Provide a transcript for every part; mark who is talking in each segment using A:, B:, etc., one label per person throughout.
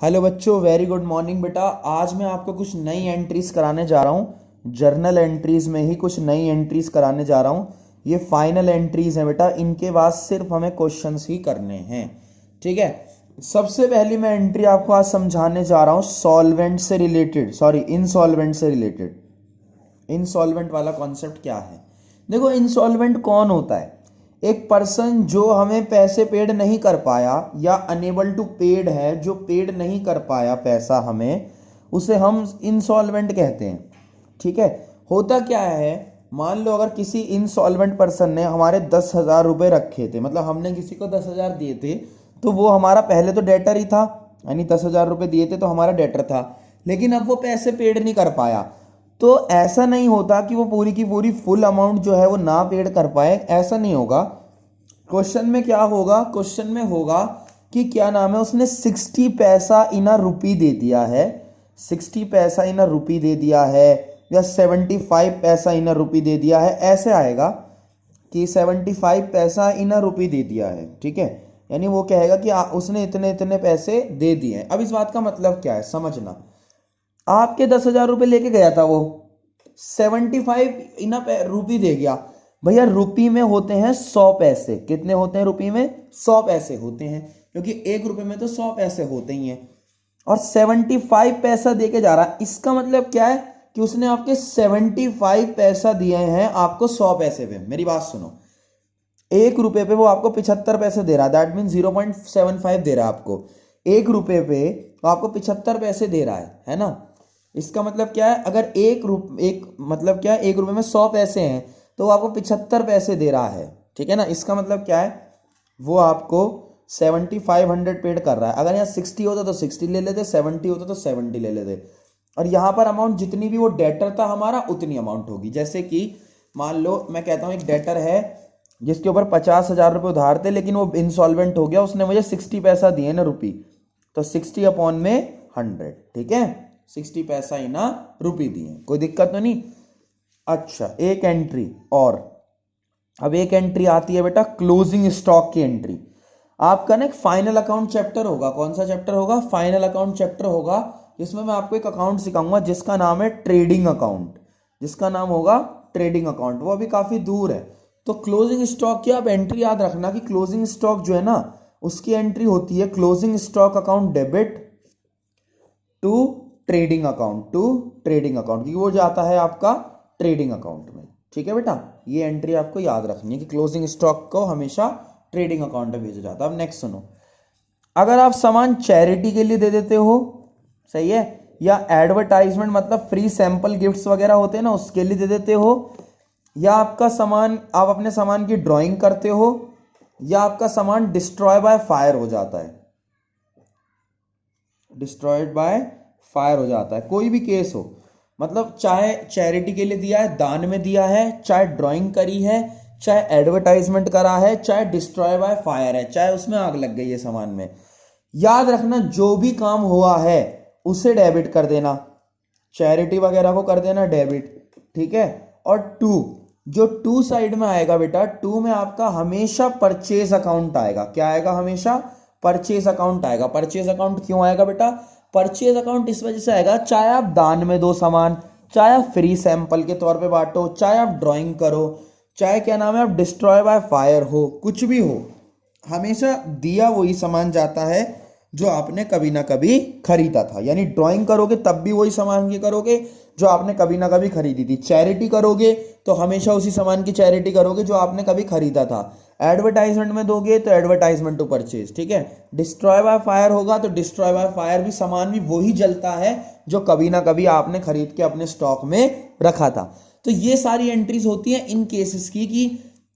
A: Hello बच्चों, very good morning बेटा। आज मैं आपको कुछ नई एंट्रीज कराने जा रहा हूँ। जर्नल एंट्रीज में ही कुछ नई एंट्रीज कराने जा रहा हूँ। ये फाइनल एंट्रीज हैं बेटा, इनके बाद सिर्फ हमें क्वेश्चंस ही करने हैं। ठीक है। सबसे पहली मैं एंट्री आपको आज समझाने जा रहा हूँ सॉल्वेंट से रिलेटेड, सॉरी इंसॉल्वेंट से रिलेटेड। इंसॉल्वेंट वाला कॉन्सेप्ट क्या है? देखो, इंसॉल्वेंट कौन होता है? एक पर्सन जो हमें पैसे पेड नहीं कर पाया या अनेबल टू पेड है, जो पेड नहीं कर पाया पैसा हमें, उसे हम इंसॉल्वेंट कहते हैं। ठीक है। होता क्या है, मान लो अगर किसी इंसॉल्वेंट पर्सन ने हमारे 10,000 रुपए रखे थे, मतलब हमने किसी को 10,000 दिए थे, तो वो हमारा पहले तो डेटर ही था, यानी 10,000 रुपए दिए थे तो हमारा डेटर था। लेकिन अब वो पैसे पेड नहीं कर पाया, तो ऐसा नहीं होता कि वो पूरी की पूरी फुल अमाउंट जो है वो ना पेड कर पाए, ऐसा नहीं होगा। क्वेश्चन में क्या होगा? क्वेश्चन में होगा कि क्या नाम है, उसने 60 पैसा इन अ रुपी दे दिया है, 60 पैसा इन अ रुपी दे दिया है, या 75 पैसा इन अ रुपी दे दिया है, ऐसे आएगा कि 75 पैसा इन अ रुपी दे दिया है। ठीक है। यानी वो कहेगा कि उसने इतने इतने पैसे दे दिए हैं। अब इस बात का मतलब क्या है, समझना। आपके 10,000 रुपये लेके गया था वो, 75 इन रुपी दे गया। भैया रुपी में होते हैं 100 पैसे। कितने होते हैं रुपी में? 100 पैसे होते हैं, क्योंकि एक रुपए में तो 100 पैसे होते ही हैं। और 75 पैसा दे के जा रहा है, इसका मतलब क्या है कि उसने आपके 75 पैसा दिए हैं आपको 100 पैसे पे। मेरी बात सुनो, एक रुपए पे वो आपको 75 पैसे दे रहा है, दैट मीन 0.75 दे रहा है आपको। एक रुपए पे वो आपको 75 पैसे दे रहा है ना। इसका मतलब क्या है, अगर एक मतलब क्या है, एक रुपए में 100 पैसे हैं तो वो आपको 75 पैसे दे रहा है। ठीक है ना। इसका मतलब क्या है, वो आपको 7500 पेड कर रहा है। अगर यहाँ 60 होता तो 60 ले लेते, 70 होता तो 70 ले लेते। और यहाँ पर अमाउंट जितनी भी वो डेटर था हमारा, उतनी अमाउंट होगी। जैसे कि मान लो मैं कहता हूँ एक डेटर है जिसके ऊपर 50,000 रुपये उधार थे, लेकिन वो इंसॉल्वेंट हो गया, उसने मुझे 60 पैसा दिए ना रुपी, तो 60 अपॉन में 100। ठीक है। 60 पैसा ही ना रुपी दिए, कोई दिक्कत तो नहीं। अच्छा, एक एंट्री और। अब एक एंट्री आती है बेटा क्लोजिंग स्टॉक की एंट्री। आपका ना एक फाइनल अकाउंट चैप्टर होगा। कौन सा चैप्टर होगा? फाइनल अकाउंट चैप्टर होगा, जिसमें मैं आपको एक अकाउंट सिखाऊंगा जिसका नाम है ट्रेडिंग अकाउंट। जिसका नाम होगा ट्रेडिंग अकाउंट। वो अभी काफी दूर है। तो क्लोजिंग स्टॉक की आप एंट्री याद रखना कि क्लोजिंग स्टॉक जो है ना, उसकी एंट्री होती है closing stock account debit to trading account, to trading account, क्योंकि वो जाता है आपका ट्रेडिंग अकाउंट में। ठीक है बेटा, ये एंट्री आपको याद रखनी है कि क्लोजिंग स्टॉक को हमेशा ट्रेडिंग अकाउंट में भेजा जाता है। अब नेक्स्ट सुनो, अगर आप सामान चैरिटी के लिए दे देते हो, सही है, या एडवर्टाइजमेंट मतलब फ्री सैंपल गिफ्ट्स वगैरह होते हैं ना, उसके लिए दे देते हो, या आपका सामान, आप अपने सामान की ड्राइंग करते हो, या आपका सामान डिस्ट्रॉय बाय फायर हो जाता है, डिस्ट्रॉयड बाय फायर हो जाता है, कोई भी केस हो, मतलब चाहे चैरिटी के लिए दिया है, दान में दिया है, चाहे ड्राइंग करी है, चाहे एडवर्टाइजमेंट करा है, चाहे डिस्ट्रॉय बाय फायर है, चाहे उसमें आग लग गई है सामान में, याद रखना जो भी काम हुआ है उसे डेबिट कर देना। चैरिटी वगैरह को कर देना डेबिट। ठीक है। और टू, जो टू साइड में आएगा बेटा, टू में आपका हमेशा परचेज अकाउंट आएगा। क्या आएगा? हमेशा परचेज अकाउंट आएगा। परचेज अकाउंट क्यों आएगा बेटा? परचेज अकाउंट इस वजह से आएगा, चाहे आप दान में दो सामान, चाहे आप फ्री सैंपल के तौर पे बांटो, चाहे आप ड्राइंग करो, चाहे क्या नाम है आप डिस्ट्रॉय बाय फायर हो, कुछ भी हो, हमेशा दिया वही सामान जाता है जो आपने कभी ना कभी खरीदा था। यानी ड्राइंग करोगे तब भी वही सामान की करोगे जो आपने कभी ना कभी खरीदी थी। चैरिटी करोगे तो हमेशा उसी सामान की चैरिटी करोगे जो आपने कभी खरीदा था। एडवर्टाइजमेंट में दोगे तो एडवर्टाइजमेंट टू परचेज। ठीक है। डिस्ट्रॉय बाय फायर होगा तो डिस्ट्रॉय बाय फायर भी सामान भी वही जलता है जो कभी ना कभी आपने खरीद के अपने स्टॉक में रखा था। तो ये सारी एंट्रीज होती हैं इन केसेस की कि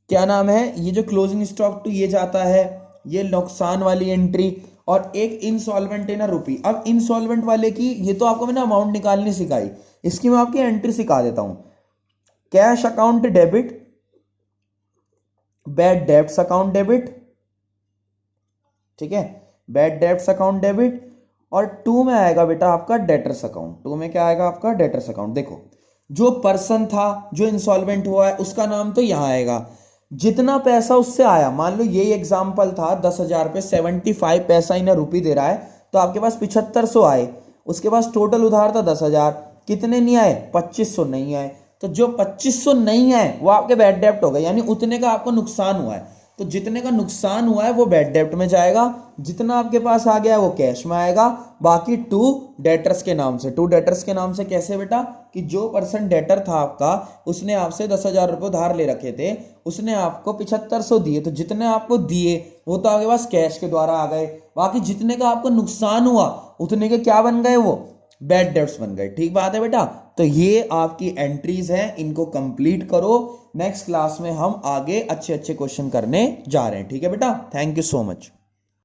A: क्या नाम है, ये जो क्लोजिंग स्टॉक टू ये जाता है, ये नुकसान वाली एंट्री, और एक इंसॉल्वेंट इन अ रुपी। अब इंसॉल्वेंट वाले की ये तो आपको मैंने अमाउंट निकालनी सिखाई, इसकी मैं आपकी एंट्री सिखा देता हूं। Cash account debit, bad debts account debit. ठीक है। Bad debts account debit. और टू में आएगा बेटा आपका डेटर्स अकाउंट। टू में क्या आएगा आपका? Debtors account. देखो, जो पर्सन था जो इंसॉल्वेंट हुआ है उसका नाम तो यहां आएगा, जितना पैसा उससे आया, मान लो यही एग्जाम्पल था 10,000 पे 75 पैसा इन्हें रुपी दे रहा है, तो आपके पास 7500 आए, उसके पास टोटल उधार था 10,000, कितने नहीं आए? 2500 नहीं आए। तो जो 2500 नहीं आए वो आपके बैड डेब्ट हो गए, यानी उतने का आपको नुकसान हुआ है। तो जितने का नुकसान हुआ है वो बैड डेब्ट में जाएगा, जितना आपके पास आ गया है वो कैश में आएगा। बाकी टू डेटर्स के नाम से। टू डेटर्स के नाम से कैसे बेटा? कि जो पर्सन डेटर था आपका, उसने आपसे 10,000 रुपये उधार ले रखे थे, उसने आपको 7500 दिए, तो जितने आपको दिए वो तो आपके पास कैश के द्वारा आ गए। बाकी जितने का आपको नुकसान हुआ उतने के क्या बन गए? वो बैड डेब्ट्स बन गए। ठीक बात है बेटा। तो ये आपकी एंट्रीज हैं, इनको कंप्लीट करो। नेक्स्ट क्लास में हम आगे अच्छे अच्छे क्वेश्चन करने जा रहे हैं। ठीक है बेटा, थैंक यू सो मच।